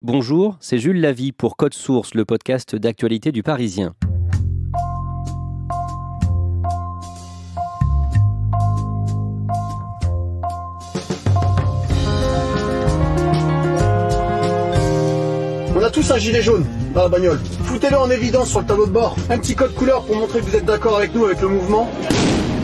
Bonjour, c'est Jules Lavie pour Code Source, le podcast d'actualité du Parisien. On a tous un gilet jaune dans la bagnole. Foutez-le en évidence sur le tableau de bord. Un petit code couleur pour montrer que vous êtes d'accord avec nous, avec le mouvement.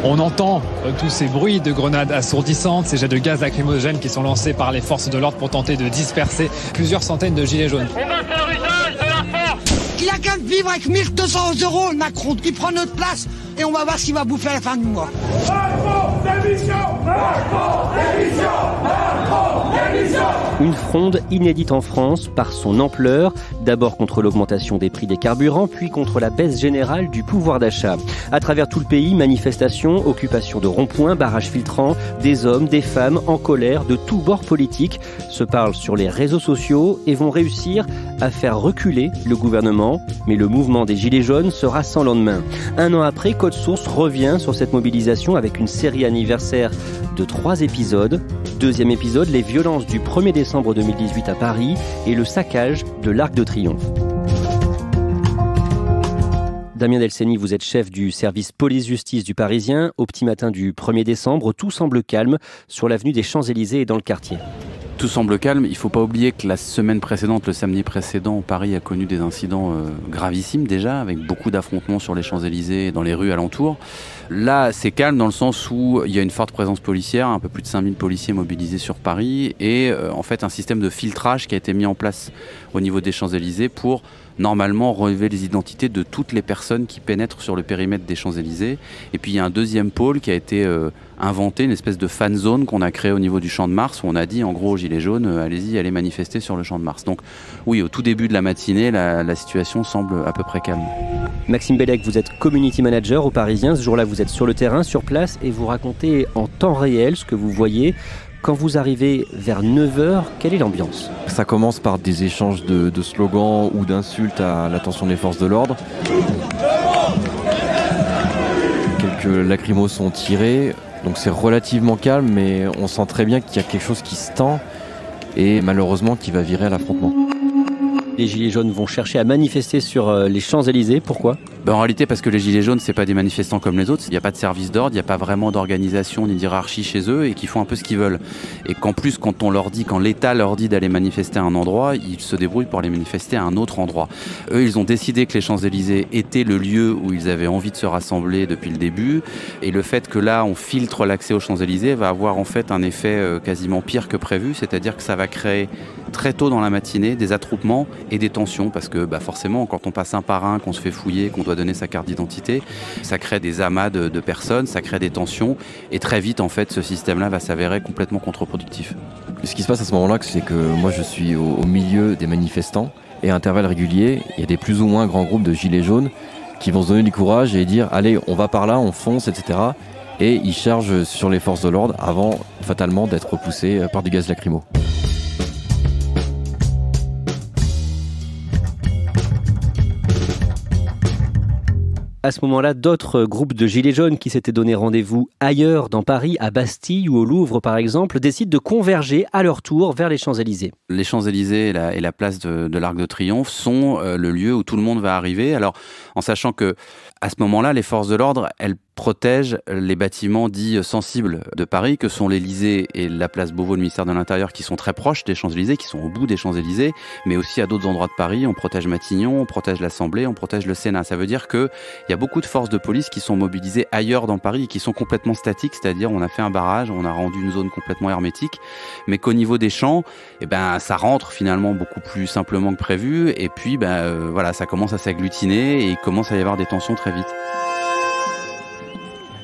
On entend tous ces bruits de grenades assourdissantes, ces jets de gaz lacrymogènes qui sont lancés par les forces de l'ordre pour tenter de disperser plusieurs centaines de gilets jaunes. On va faire usage de la force. Il a qu'à vivre avec 1200 € le Macron, qui prend notre place et on va voir ce qu'il va bouffer à la fin du mois. Macron, démission. Macron, démission. Macron, démission. Une fronde inédite en France par son ampleur, d'abord contre l'augmentation des prix des carburants, puis contre la baisse générale du pouvoir d'achat. À travers tout le pays, manifestations, occupations de ronds-points, barrages filtrants, des hommes, des femmes en colère de tous bords politiques se parlent sur les réseaux sociaux et vont réussir à faire reculer le gouvernement. Mais le mouvement des Gilets jaunes sera sans lendemain. Un an après, Code Source revient sur cette mobilisation avec une série anniversaire de 3 épisodes. Deuxième épisode, les violences du 1er décembre 2018 à Paris et le saccage de l'Arc de Triomphe. Damien Delceni, vous êtes chef du service police-justice du Parisien. Au petit matin du 1er décembre, tout semble calme sur l'avenue des Champs-Élysées et dans le quartier. Tout semble calme. Il ne faut pas oublier que la semaine précédente, le samedi précédent, Paris a connu des incidents gravissimes déjà, avec beaucoup d'affrontements sur les Champs-Élysées et dans les rues alentours. Là, c'est calme dans le sens où il y a une forte présence policière, un peu plus de 5000 policiers mobilisés sur Paris et en fait un système de filtrage qui a été mis en place au niveau des Champs-Élysées pour normalement relever les identités de toutes les personnes qui pénètrent sur le périmètre des Champs-Élysées. Et puis il y a un deuxième pôle qui a été inventé, une espèce de fan zone qu'on a créé au niveau du Champ de Mars où on a dit en gros aux Gilets jaunes, allez-y, allez manifester sur le Champ de Mars. Donc oui, au tout début de la matinée, la situation semble à peu près calme. Maxime Bellec, vous êtes community manager au Parisien. Ce jour-là, vous êtes sur le terrain, sur place et vous racontez en temps réel ce que vous voyez. Quand vous arrivez vers 9h, quelle est l'ambiance ? Ça commence par des échanges de slogans ou d'insultes à l'attention des forces de l'ordre. Quelques lacrymos sont tirés, donc c'est relativement calme, mais on sent très bien qu'il y a quelque chose qui se tend et malheureusement qui va virer à l'affrontement. Les Gilets jaunes vont chercher à manifester sur les Champs-Élysées. Pourquoi ? En réalité, parce que les Gilets jaunes, c'est pas des manifestants comme les autres. Il n'y a pas de service d'ordre, il n'y a pas vraiment d'organisation ni d'hierarchie chez eux et qui font un peu ce qu'ils veulent. Et qu'en plus, quand l'État leur dit d'aller manifester à un endroit, ils se débrouillent pour aller manifester à un autre endroit. Eux, ils ont décidé que les Champs-Élysées étaient le lieu où ils avaient envie de se rassembler depuis le début. Et le fait que là, on filtre l'accès aux Champs-Élysées va avoir en fait un effet quasiment pire que prévu. C'est-à-dire que ça va créer très tôt dans la matinée des attroupements et des tensions parce que forcément quand on passe un par un, qu'on se fait fouiller, qu'on doit donner sa carte d'identité, ça crée des amas de personnes, ça crée des tensions et très vite en fait ce système-là va s'avérer complètement contre-productif. Ce qui se passe à ce moment-là, c'est que moi je suis au milieu des manifestants et à intervalles réguliers, il y a des plus ou moins grands groupes de gilets jaunes qui vont se donner du courage et dire allez on va par là, on fonce, etc. Et ils chargent sur les forces de l'ordre avant fatalement d'être repoussés par du gaz lacrymo. À ce moment-là, d'autres groupes de Gilets jaunes qui s'étaient donné rendez-vous ailleurs dans Paris, à Bastille ou au Louvre par exemple, décident de converger à leur tour vers les Champs-Élysées. Les Champs-Élysées et la place de l'Arc de Triomphe sont le lieu où tout le monde va arriver. Alors, en sachant que à ce moment-là, les forces de l'ordre, elles protègent les bâtiments dits sensibles de Paris, que sont l'Élysée et la place Beauvau, le ministère de l'Intérieur, qui sont très proches des Champs-Élysées, qui sont au bout des Champs-Élysées, mais aussi à d'autres endroits de Paris. On protège Matignon, on protège l'Assemblée, on protège le Sénat. Ça veut dire qu'il y a beaucoup de forces de police qui sont mobilisées ailleurs dans Paris et qui sont complètement statiques, c'est-à-dire on a fait un barrage, on a rendu une zone complètement hermétique, mais qu'au niveau des champs, ça rentre finalement beaucoup plus simplement que prévu, et puis ça commence à s'agglutiner et il commence à y avoir des tensions très vite.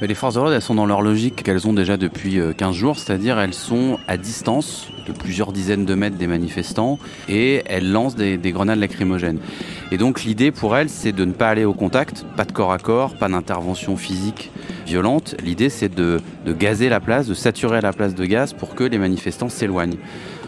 Les forces de l'ordre, elles sont dans leur logique qu'elles ont déjà depuis 15 jours, c'est-à-dire elles sont à distance de plusieurs dizaines de mètres des manifestants et elles lancent des grenades lacrymogènes. Et donc l'idée pour elles, c'est de ne pas aller au contact, pas de corps à corps, pas d'intervention physique violente. L'idée, c'est de gazer la place, de saturer la place de gaz pour que les manifestants s'éloignent.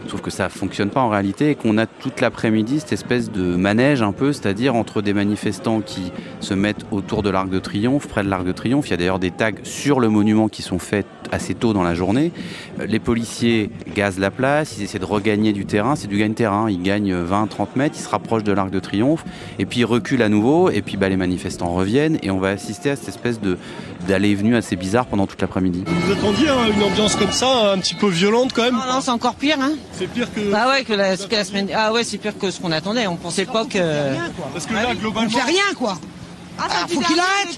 Sauf que ça ne fonctionne pas en réalité et qu'on a toute l'après-midi cette espèce de manège un peu, c'est-à-dire entre des manifestants qui se mettent autour de l'Arc de Triomphe, près de l'Arc de Triomphe. Il y a d'ailleurs des tags sur le monument qui sont faits assez tôt dans la journée. Les policiers gazent la place, ils essaient de regagner du terrain, c'est du gagne-terrain, ils gagnent 20-30 mètres, ils se rapprochent de l'Arc de Triomphe, et puis ils reculent à nouveau, et puis les manifestants reviennent, et on va assister à cette espèce d'aller et venue assez bizarre pendant toute l'après-midi. Vous attendiez une ambiance comme ça, un petit peu violente quand même? Non, c'est encore pire, hein. C'est pire que... Ah ouais, que la semaine... Ah ouais, c'est pire que ce qu'on attendait, on pensait pas que... Parce que là, globalement... On fait rien, quoi. Alors, faut qu'il arrête.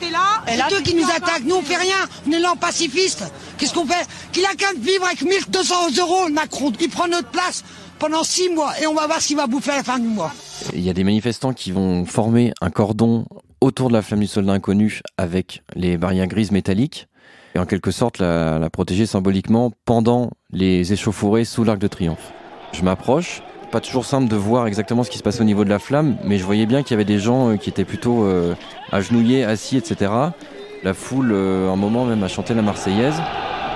C'est eux qui nous attaquent, nous on fait rien. On est là en pacifiste. Qu'est-ce qu'on fait? Qu'il a qu'à vivre avec 1200 €, Macron. Il prend notre place pendant 6 mois et on va voir ce qu'il va bouffer à la fin du mois. Il y a des manifestants qui vont former un cordon autour de la flamme du soldat inconnu avec les barrières grises métalliques et en quelque sorte la protéger symboliquement pendant les échauffourées sous l'Arc de Triomphe. Je m'approche. Pas toujours simple de voir exactement ce qui se passe au niveau de la flamme, mais je voyais bien qu'il y avait des gens qui étaient plutôt agenouillés, assis, etc. La foule, un moment même, a chanté la Marseillaise.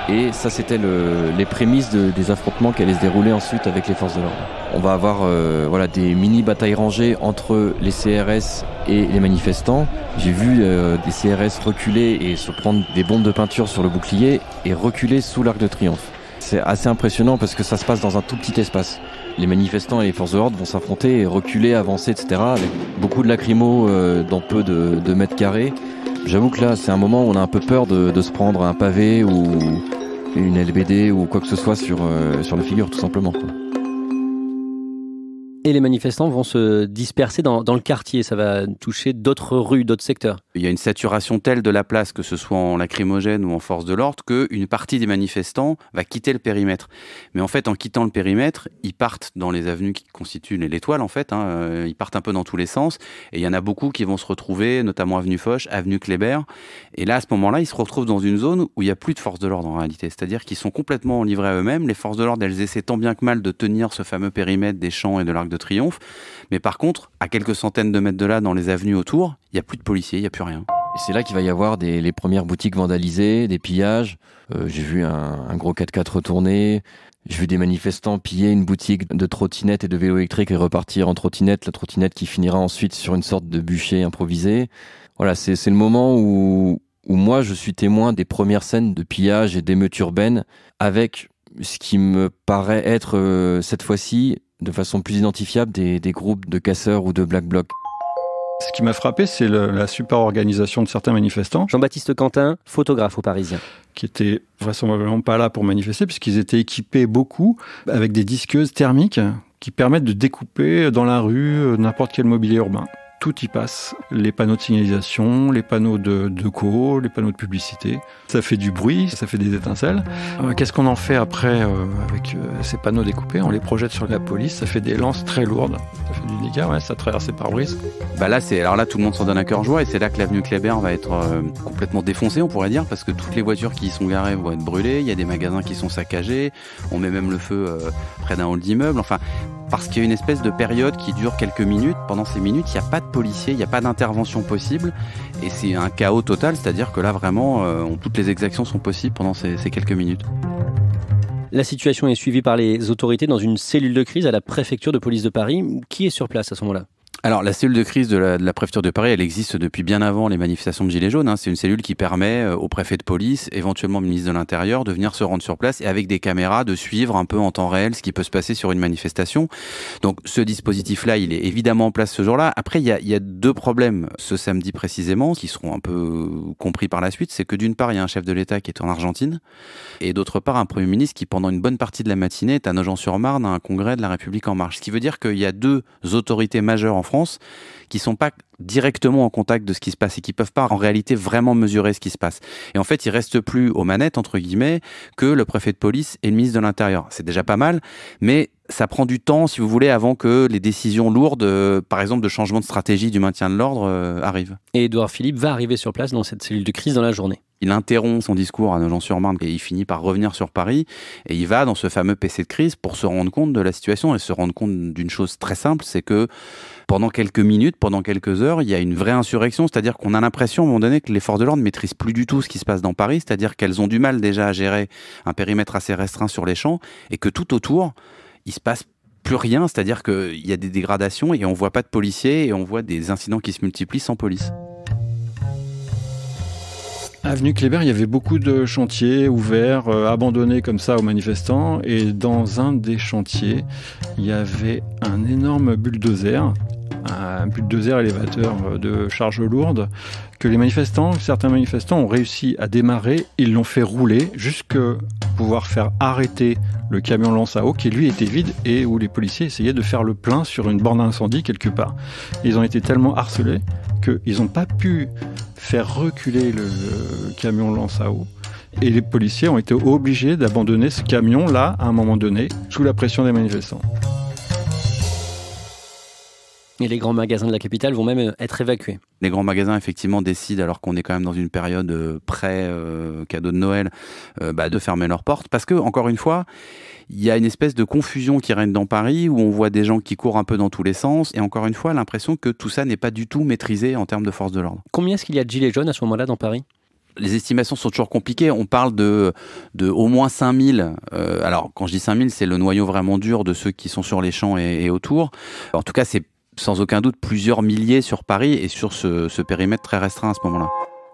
Et ça, c'était les prémices des affrontements qui allaient se dérouler ensuite avec les forces de l'ordre. On va avoir des mini-batailles rangées entre les CRS et les manifestants. J'ai vu des CRS reculer et se prendre des bombes de peinture sur le bouclier et reculer sous l'Arc de Triomphe. C'est assez impressionnant parce que ça se passe dans un tout petit espace. Les manifestants et les forces de l'ordre vont s'affronter et reculer, avancer, etc. avec beaucoup de lacrymos dans peu de mètres carrés. J'avoue que là, c'est un moment où on a un peu peur de se prendre un pavé ou une LBD ou quoi que ce soit sur la figure, tout simplement, quoi. Et les manifestants vont se disperser dans le quartier. Ça va toucher d'autres rues, d'autres secteurs. Il y a une saturation telle de la place, que ce soit en lacrymogène ou en force de l'ordre, qu'une partie des manifestants va quitter le périmètre. Mais en fait, en quittant le périmètre, ils partent dans les avenues qui constituent l'étoile, en fait. Ils partent un peu dans tous les sens. Et il y en a beaucoup qui vont se retrouver, notamment avenue Foch, avenue Kléber. Et là, à ce moment-là, ils se retrouvent dans une zone où il n'y a plus de forces de l'ordre, en réalité. C'est-à-dire qu'ils sont complètement livrés à eux-mêmes. Les forces de l'ordre, elles essaient tant bien que mal de tenir ce fameux périmètre des Champs et de l'Arc de Triomphe. Mais par contre, à quelques centaines de mètres de là, dans les avenues autour, il n'y a plus de policiers, il n'y a plus rien. Et c'est là qu'il va y avoir les premières boutiques vandalisées, des pillages. J'ai vu un gros 4x4 retourné. J'ai vu des manifestants piller une boutique de trottinettes et de vélos électriques et repartir en trottinette. La trottinette qui finira ensuite sur une sorte de bûcher improvisé. Voilà, c'est le moment où moi je suis témoin des premières scènes de pillage et d'émeutes urbaines avec ce qui me paraît être cette fois-ci de façon plus identifiable des groupes de casseurs ou de black blocs. Ce qui m'a frappé, c'est la super organisation de certains manifestants. Jean-Baptiste Quentin, photographe au Parisien. Qui étaient vraisemblablement pas là pour manifester, puisqu'ils étaient équipés beaucoup avec des disqueuses thermiques qui permettent de découper dans la rue n'importe quel mobilier urbain. Tout y passe. Les panneaux de signalisation, les panneaux de co, les panneaux de publicité. Ça fait du bruit, ça fait des étincelles. Qu'est-ce qu'on en fait après avec ces panneaux découpés? On les projette sur la police, ça fait des lances très lourdes. Ça fait du dégât, ouais, ça traverse les pare-brises. Alors là, tout le monde s'en donne à cœur joie et c'est là que l'avenue Kléber va être complètement défoncée, on pourrait dire, parce que toutes les voitures qui y sont garées vont être brûlées, il y a des magasins qui sont saccagés, on met même le feu près d'un hall d'immeuble, enfin... Parce qu'il y a une espèce de période qui dure quelques minutes. Pendant ces minutes, il n'y a pas de policiers, il n'y a pas d'intervention possible. Et c'est un chaos total, c'est-à-dire que là, vraiment, toutes les exactions sont possibles pendant ces quelques minutes. La situation est suivie par les autorités dans une cellule de crise à la préfecture de police de Paris. Qui est sur place à ce moment-là ? Alors, la cellule de crise de la préfecture de Paris, elle existe depuis bien avant les manifestations de Gilets jaunes. C'est une cellule qui permet au préfet de police, éventuellement au ministre de l'Intérieur, de venir se rendre sur place et avec des caméras de suivre un peu en temps réel ce qui peut se passer sur une manifestation. Donc, ce dispositif-là, il est évidemment en place ce jour-là. Après, il y a deux problèmes ce samedi précisément, qui seront un peu compris par la suite. C'est que d'une part, il y a un chef de l'État qui est en Argentine et d'autre part, un Premier ministre qui, pendant une bonne partie de la matinée, est à Nogent-sur-Marne à un congrès de la République En Marche. Ce qui veut dire qu'il y a deux autorités majeures en France qui sont pas directement en contact de ce qui se passe et qui peuvent pas en réalité vraiment mesurer ce qui se passe. Et en fait, il reste plus aux manettes, entre guillemets, que le préfet de police et le ministre de l'Intérieur. C'est déjà pas mal, mais ça prend du temps, si vous voulez, avant que les décisions lourdes, par exemple de changement de stratégie du maintien de l'ordre, arrivent. Et Édouard Philippe va arriver sur place dans cette cellule de crise dans la journée. Il interrompt son discours à Nogent-sur-Marne et il finit par revenir sur Paris et il va dans ce fameux PC de crise pour se rendre compte de la situation et se rendre compte d'une chose très simple, c'est que pendant quelques minutes, pendant quelques heures, il y a une vraie insurrection, c'est-à-dire qu'on a l'impression à un moment donné que les forces de l'ordre ne maîtrisent plus du tout ce qui se passe dans Paris, c'est-à-dire qu'elles ont du mal déjà à gérer un périmètre assez restreint sur les champs et que tout autour, il se passe plus rien, c'est-à-dire qu'il y a des dégradations et on voit pas de policiers et on voit des incidents qui se multiplient sans police. Avenue Kléber, il y avait beaucoup de chantiers ouverts, abandonnés comme ça aux manifestants. Et dans un des chantiers, il y avait un énorme bulldozer élévateur de charge lourde, que certains manifestants ont réussi à démarrer. Ils l'ont fait rouler jusqu'à pouvoir faire arrêter le camion lance à eau qui lui était vide et où les policiers essayaient de faire le plein sur une borne d'incendie quelque part. Ils ont été tellement harcelés qu'ils n'ont pas pu faire reculer le camion lance à eau. Et les policiers ont été obligés d'abandonner ce camion-là à un moment donné, sous la pression des manifestants. Et les grands magasins de la capitale vont même être évacués. Les grands magasins, effectivement, décident, alors qu'on est quand même dans une période pré-cadeau de Noël, de fermer leurs portes. Parce que, encore une fois, il y a une espèce de confusion qui règne dans Paris, où on voit des gens qui courent un peu dans tous les sens. Et encore une fois, l'impression que tout ça n'est pas du tout maîtrisé en termes de force de l'ordre. Combien est-ce qu'il y a de gilets jaunes à ce moment-là dans Paris ? Les estimations sont toujours compliquées. On parle de au moins 5000. Alors, quand je dis 5000, c'est le noyau vraiment dur de ceux qui sont sur les champs et autour. En tout cas, c'est sans aucun doute plusieurs milliers sur Paris et sur ce périmètre très restreint à ce moment-là.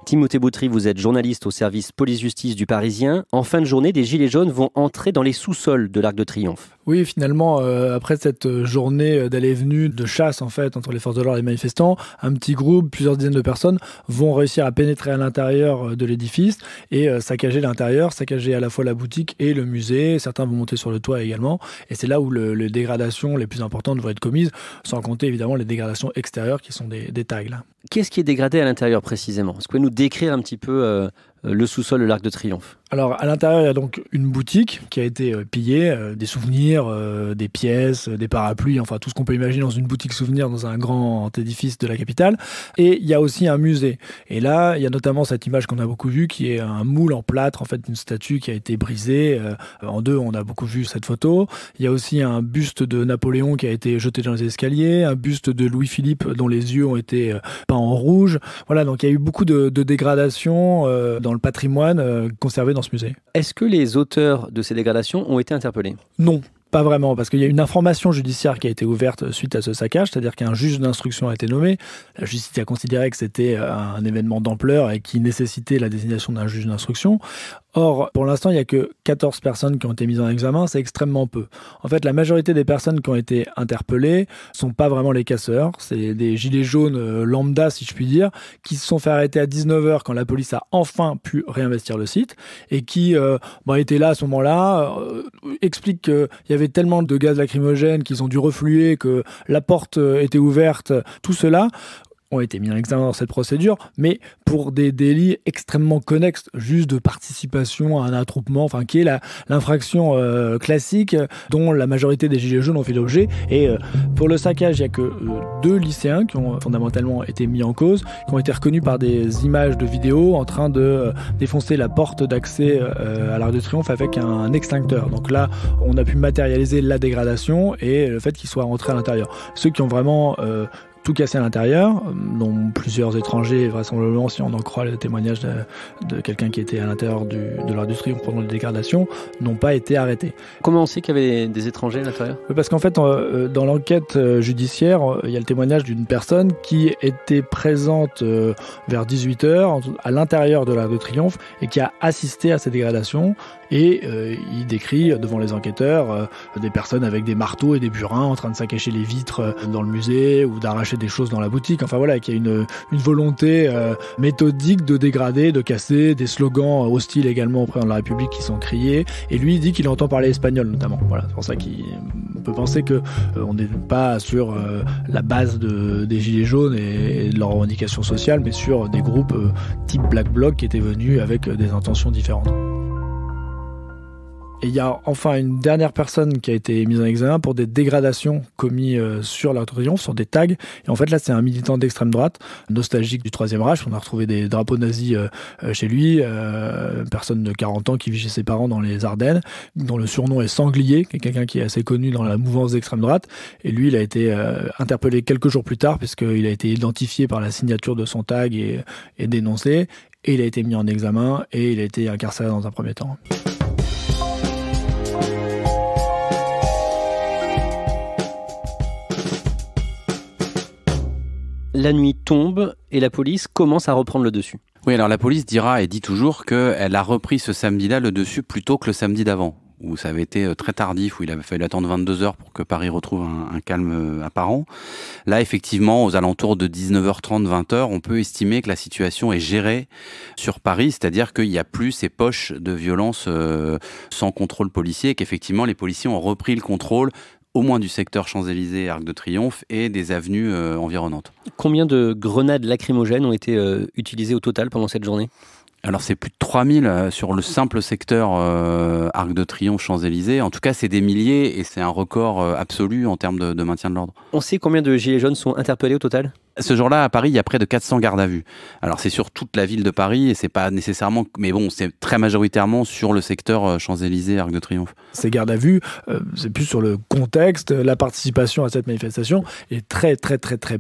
Timothée Boutry, vous êtes journaliste au service police-justice du Parisien. En fin de journée, des gilets jaunes vont entrer dans les sous-sols de l'Arc de Triomphe. Oui, finalement, après cette journée d'aller-venue, de chasse en fait entre les forces de l'ordre et les manifestants, un petit groupe, plusieurs dizaines de personnes vont réussir à pénétrer à l'intérieur de l'édifice et saccager l'intérieur, saccager à la fois la boutique et le musée. Certains vont monter sur le toit également. Et c'est là où les dégradations les plus importantes vont être commises, sans compter évidemment les dégradations extérieures qui sont des tags là. Qu'est-ce qui est dégradé à l'intérieur précisément ? Est-ce que vous pouvez nous décrire un petit peu le sous-sol de l'Arc de Triomphe ? Alors, à l'intérieur, il y a donc une boutique qui a été pillée, des souvenirs, des pièces, des parapluies, enfin tout ce qu'on peut imaginer dans une boutique souvenir dans un grand édifice de la capitale. Et il y a aussi un musée. Et là, il y a notamment cette image qu'on a beaucoup vue, qui est un moule en plâtre, en fait, d'une statue qui a été brisée en deux. On a beaucoup vu cette photo. Il y a aussi un buste de Napoléon qui a été jeté dans les escaliers, un buste de Louis-Philippe dont les yeux ont été peints en rouge. Voilà, donc il y a eu beaucoup de dégradations dans le patrimoine conservé dans ce musée. Est-ce que les auteurs de ces dégradations ont été interpellés ? Non. Pas vraiment, parce qu'il y a une information judiciaire qui a été ouverte suite à ce saccage, c'est-à-dire qu'un juge d'instruction a été nommé. La justice a considéré que c'était un événement d'ampleur et qui nécessitait la désignation d'un juge d'instruction. Or, pour l'instant, il n'y a que 14 personnes qui ont été mises en examen, c'est extrêmement peu. En fait, la majorité des personnes qui ont été interpellées ne sont pas vraiment les casseurs, c'est des gilets jaunes lambda, si je puis dire, qui se sont fait arrêter à 19h quand la police a enfin pu réinvestir le site, et qui étaient là à ce moment-là, expliquent qu'il y avait tellement de gaz lacrymogène qu'ils ont dû refluer, que la porte était ouverte, tout cela ont été mis en examen dans cette procédure, mais pour des délits extrêmement connexes, juste de participation à un attroupement, enfin qui est l'infraction classique dont la majorité des gilets jaunes ont fait l'objet. Et pour le saccage, il n'y a que 2 lycéens qui ont fondamentalement été mis en cause, qui ont été reconnus par des images de vidéo en train de défoncer la porte d'accès à l'Arc de Triomphe avec un extincteur. Donc là, on a pu matérialiser la dégradation et le fait qu'ils soient rentrés à l'intérieur. Ceux qui ont vraiment tout cassé à l'intérieur, dont plusieurs étrangers, vraisemblablement, si on en croit le témoignage de quelqu'un qui était à l'intérieur de l'Arc de Triomphe pendant les dégradations, n'ont pas été arrêtés. Comment on sait qu'il y avait des étrangers à l'intérieur ? Parce qu'en fait, dans l'enquête judiciaire, il y a le témoignage d'une personne qui était présente vers 18h à l'intérieur de l'Arc de Triomphe et qui a assisté à ces dégradations. Et il décrit devant les enquêteurs des personnes avec des marteaux et des burins en train de saccager les vitres dans le musée ou d'arracher des choses dans la boutique. Enfin voilà, qu'il y a une volonté méthodique de dégrader, de casser, des slogans hostiles également au président de la République qui sont criés. Et lui, il dit qu'il entend parler espagnol notamment. Voilà, c'est pour ça qu'on peut penser que on n'est pas sur la base des Gilets jaunes et de leurs revendications sociales, mais sur des groupes type Black Bloc qui étaient venus avec des intentions différentes. Et il y a enfin une dernière personne qui a été mise en examen pour des dégradations commises sur l'Arc de Triomphe, sur des tags. Et en fait, là, c'est un militant d'extrême droite, nostalgique du Troisième Reich. On a retrouvé des drapeaux nazis chez lui. Une personne de 40 ans qui vit chez ses parents dans les Ardennes, dont le surnom est Sanglier, qui est quelqu'un qui est assez connu dans la mouvance d'extrême droite. Et lui, il a été interpellé quelques jours plus tard, puisqu'il a été identifié par la signature de son tag et dénoncé. Et il a été mis en examen et il a été incarcéré dans un premier temps. La nuit tombe et la police commence à reprendre le dessus. Oui, alors la police dira et dit toujours qu'elle a repris ce samedi-là le dessus plutôt que le samedi d'avant, où ça avait été très tardif, où il avait fallu attendre 22 heures pour que Paris retrouve un calme apparent. Là, effectivement, aux alentours de 19h30, 20h, on peut estimer que la situation est gérée sur Paris, c'est-à-dire qu'il n'y a plus ces poches de violence sans contrôle policier, et qu'effectivement, les policiers ont repris le contrôle au moins du secteur Champs-Élysées, Arc de Triomphe et des avenues environnantes. Combien de grenades lacrymogènes ont été utilisées au total pendant cette journée ? Alors c'est plus de 3000 sur le simple secteur Arc de Triomphe, Champs-Élysées. En tout cas, c'est des milliers et c'est un record absolu en termes de maintien de l'ordre. On sait combien de gilets jaunes sont interpellés au total ? Ce jour-là, à Paris, il y a près de 400 gardes à vue. Alors, c'est sur toute la ville de Paris et c'est pas nécessairement... Mais bon, c'est très majoritairement sur le secteur Champs-Élysées, Arc de Triomphe. Ces gardes à vue, c'est plus sur le contexte, la participation à cette manifestation et très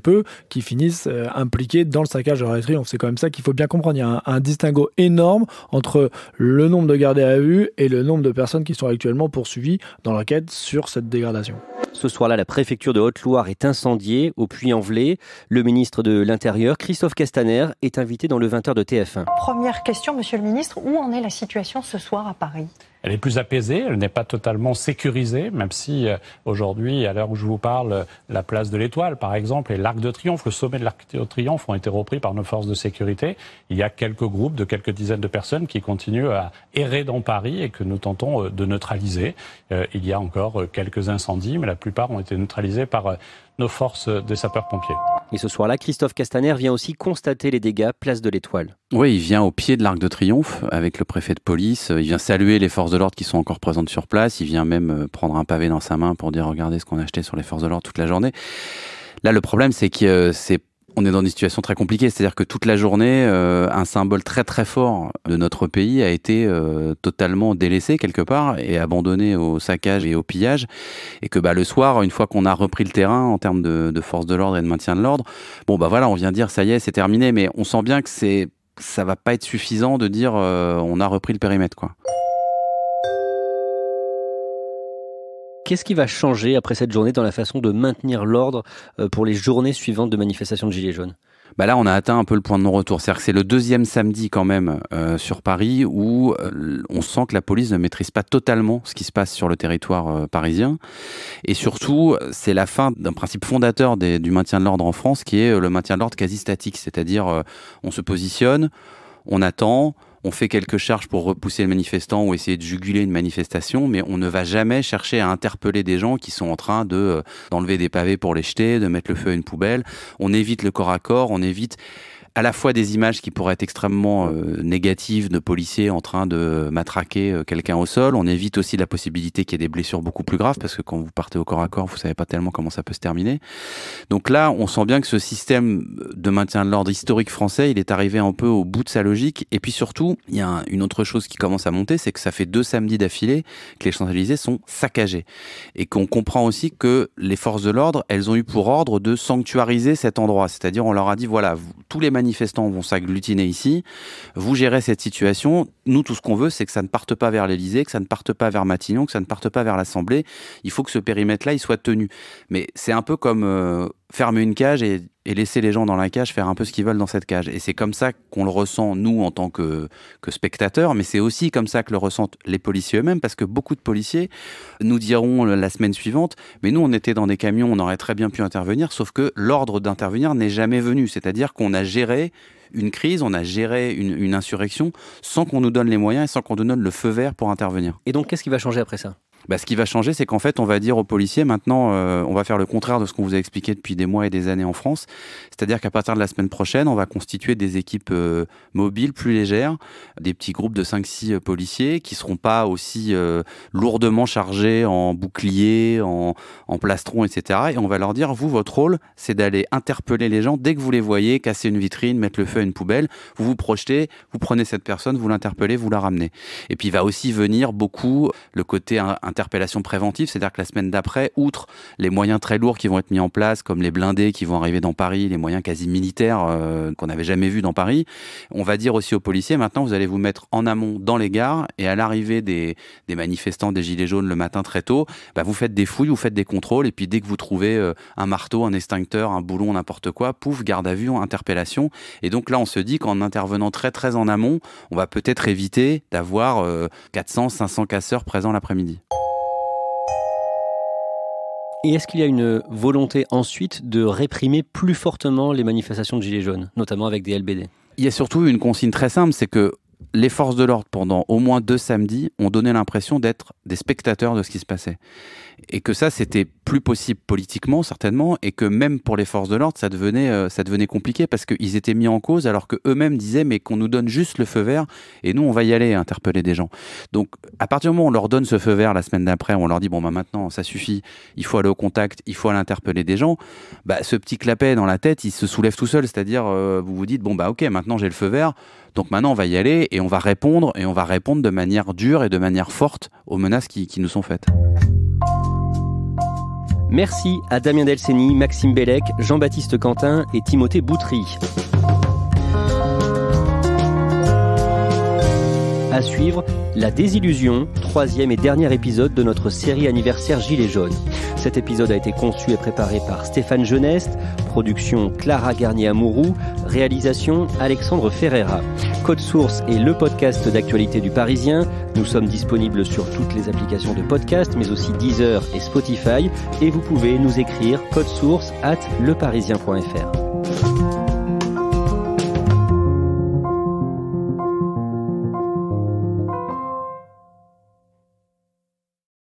peu qui finissent impliqués dans le saccage de l'Arc de Triomphe. C'est quand même ça qu'il faut bien comprendre. Il y a un distinguo énorme entre le nombre de gardes à vue et le nombre de personnes qui sont actuellement poursuivies dans l'enquête sur cette dégradation. Ce soir-là, la préfecture de Haute-Loire est incendiée au Puy-en-Velay. Le ministre de l'Intérieur, Christophe Castaner, est invité dans le 20h de TF1. Première question, monsieur le ministre, où en est la situation ce soir à Paris ? Elle est plus apaisée, elle n'est pas totalement sécurisée, même si aujourd'hui, à l'heure où je vous parle, la place de l'Étoile, par exemple, et l'Arc de Triomphe, le sommet de l'Arc de Triomphe ont été repris par nos forces de sécurité. Il y a quelques groupes de quelques dizaines de personnes qui continuent à errer dans Paris et que nous tentons de neutraliser. Il y a encore quelques incendies, mais la plupart ont été neutralisés par nos forces de sapeurs-pompiers. Et ce soir-là, Christophe Castaner vient aussi constater les dégâts place de l'Étoile. Oui, il vient au pied de l'Arc de Triomphe avec le préfet de police. Il vient saluer les forces de l'ordre qui sont encore présentes sur place. Il vient même prendre un pavé dans sa main pour dire « Regardez ce qu'on a acheté sur les forces de l'ordre toute la journée ». Là, le problème, c'est qu'on est dans une situation très compliquée, c'est-à-dire que toute la journée, un symbole très fort de notre pays a été totalement délaissé quelque part et abandonné au saccage et au pillage, et que le soir, une fois qu'on a repris le terrain en termes de force de l'ordre et de maintien de l'ordre, voilà, on vient dire ça y est, c'est terminé, mais on sent bien que ça va pas être suffisant de dire on a repris le périmètre, quoi. Qu'est-ce qui va changer après cette journée dans la façon de maintenir l'ordre pour les journées suivantes de manifestations de Gilets jaunes ? Là, on a atteint un peu le point de non-retour. C'est-à-dire que c'est le deuxième samedi quand même sur Paris où on sent que la police ne maîtrise pas totalement ce qui se passe sur le territoire parisien. Et surtout, c'est la fin d'un principe fondateur du maintien de l'ordre en France qui est le maintien de l'ordre quasi statique. C'est-à-dire, on se positionne, on attend, on fait quelques charges pour repousser le manifestant ou essayer de juguler une manifestation, mais on ne va jamais chercher à interpeller des gens qui sont en train d'enlever des pavés pour les jeter, de mettre le feu à une poubelle. On évite le corps à corps, on évite à la fois des images qui pourraient être extrêmement négatives de policiers en train de matraquer quelqu'un au sol. On évite aussi la possibilité qu'il y ait des blessures beaucoup plus graves parce que quand vous partez au corps à corps, vous savez pas tellement comment ça peut se terminer. Donc là, on sent bien que ce système de maintien de l'ordre historique français, il est arrivé un peu au bout de sa logique. Et puis surtout, il y a une autre chose qui commence à monter, c'est que ça fait 2 samedis d'affilée que les Champs-Élysées sont saccagés. Et qu'on comprend aussi que les forces de l'ordre, elles ont eu pour ordre de sanctuariser cet endroit. C'est-à-dire, on leur a dit, voilà, tous les manifestants vont s'agglutiner ici, vous gérez cette situation, nous tout ce qu'on veut c'est que ça ne parte pas vers l'Élysée, que ça ne parte pas vers Matignon, que ça ne parte pas vers l'Assemblée, il faut que ce périmètre-là il soit tenu. Mais c'est un peu comme fermer une cage et laisser les gens dans la cage faire un peu ce qu'ils veulent dans cette cage. Et c'est comme ça qu'on le ressent, nous, en tant que spectateurs, mais c'est aussi comme ça que le ressentent les policiers eux-mêmes, parce que beaucoup de policiers nous diront la semaine suivante, mais nous, on était dans des camions, on aurait très bien pu intervenir, sauf que l'ordre d'intervenir n'est jamais venu. C'est-à-dire qu'on a géré une crise, on a géré une insurrection sans qu'on nous donne les moyens et sans qu'on nous donne le feu vert pour intervenir. Et donc, qu'est-ce qui va changer après ça ? Ce qui va changer, c'est qu'en fait, on va dire aux policiers, maintenant, on va faire le contraire de ce qu'on vous a expliqué depuis des mois et des années en France. C'est-à-dire qu'à partir de la semaine prochaine, on va constituer des équipes mobiles, plus légères, des petits groupes de 5-6 policiers qui ne seront pas aussi lourdement chargés en boucliers, en plastrons, etc. Et on va leur dire, vous, votre rôle, c'est d'aller interpeller les gens dès que vous les voyez, casser une vitrine, mettre le feu à une poubelle. Vous vous projetez, vous prenez cette personne, vous l'interpellez, vous la ramenez. Et puis, il va aussi venir beaucoup le côté interpellation préventive, c'est-à-dire que la semaine d'après, outre les moyens très lourds qui vont être mis en place, comme les blindés qui vont arriver dans Paris, les moyens quasi militaires qu'on n'avait jamais vus dans Paris, on va dire aussi aux policiers, maintenant vous allez vous mettre en amont dans les gares, et à l'arrivée des manifestants, des gilets jaunes le matin très tôt, vous faites des fouilles, vous faites des contrôles, et puis dès que vous trouvez un marteau, un extincteur, un boulon, n'importe quoi, pouf, garde à vue, interpellation. Et donc là, on se dit qu'en intervenant très très en amont, on va peut-être éviter d'avoir 400, 500 casseurs présents l'après-midi. Et est-ce qu'il y a une volonté ensuite de réprimer plus fortement les manifestations de gilets jaunes, notamment avec des LBD? Il y a surtout une consigne très simple, c'est que les forces de l'ordre, pendant au moins 2 samedis, ont donné l'impression d'être des spectateurs de ce qui se passait. Et que ça, c'était plus possible politiquement, certainement, et que même pour les forces de l'ordre, ça devenait compliqué parce qu'ils étaient mis en cause alors qu'eux-mêmes disaient mais qu'on nous donne juste le feu vert et nous, on va y aller interpeller des gens. Donc, à partir du moment où on leur donne ce feu vert la semaine d'après, on leur dit bon, maintenant, ça suffit, il faut aller au contact, il faut aller interpeller des gens, ce petit clapet dans la tête, il se soulève tout seul, c'est-à-dire, vous vous dites bon, ok, maintenant j'ai le feu vert, donc maintenant on va y aller et on va répondre de manière dure et de manière forte aux menaces qui nous sont faites. Merci à Damien Delceni, Maxime Bellec, Jean-Baptiste Quentin et Timothée Boutry. À suivre, La Désillusion, 3e et dernier épisode de notre série anniversaire Gilets jaunes. Cet épisode a été conçu et préparé par Stéphane Geneste, production Clara Garnier-Amouroux, réalisation Alexandre Ferreira. Code Source est le podcast d'actualité du Parisien. Nous sommes disponibles sur toutes les applications de podcast, mais aussi Deezer et Spotify. Et vous pouvez nous écrire codesource@leparisien.fr.